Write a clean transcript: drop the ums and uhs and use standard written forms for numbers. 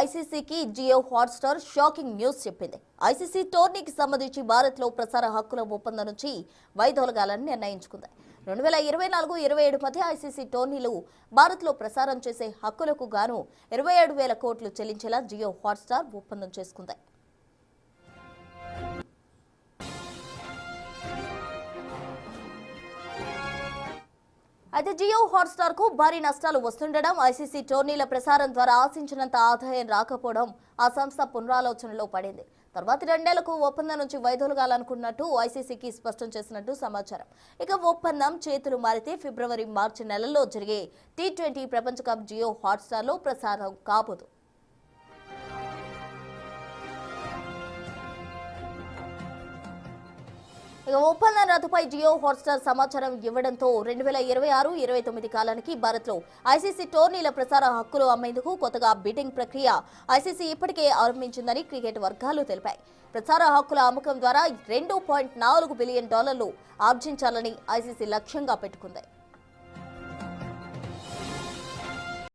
ఐసీసీకి Jio Hotstar shocking news చెప్పింది. ICC టోర్నీకి సంబంధించి భారత్లో ప్రసార హక్కుల ఒప్పందం నుంచి వైదొలగాలని నిర్ణయించుకుంది. 2024-27 మధ్య ఐసీసీ టోర్నీలు భారత్లో ప్రసారం చేసే హక్కులకు గాను 27,000 కోట్లు చెల్లించేలా జియో హాట్స్టార్ ఒప్పందం చేసుకుంది. అయితే జియో హాట్స్టార్ కు భారీ నష్టాలు వస్తుండడం, ఐసీసీ టోర్నీల ప్రసారం ద్వారా ఆశించినంత ఆదాయం రాకపోవడం ఆ సంస్థ పునరాలోచనలో పడింది. తర్వాతి 2 నెలలకు ఒప్పందం నుంచి వైదొలగాలనుకున్నట్టు ఐసీసీకి స్పష్టం చేసినట్టు సమాచారం. ఇక ఒప్పందం చేతులు మారితే ఫిబ్రవరి-మార్చి నెలల్లో జరిగే T20 ప్రపంచ కప్ జియో హాట్స్టార్ లో ప్రసారం కాబోదు. ఇక ఒప్పందం రద్దుపై జియో హాట్స్టార్ సమాచారం ఇవ్వడంతో 2026-29 కాలానికి భారత్లో ఐసీసీ టోర్నీల ప్రసార హక్కులు అమ్మేందుకు కొత్తగా బిడ్డింగ్ ప్రక్రియ ఐసీసీ ఇప్పటికే ఆరంభించిందని క్రికెట్ వర్గాలు తెలిపాయి. ప్రసార హక్కుల అమ్మకం ద్వారా $2.4 బిలియన్ ఆర్జించాలని ఐసీసీ లక్ష్యంగా పెట్టుకుంది.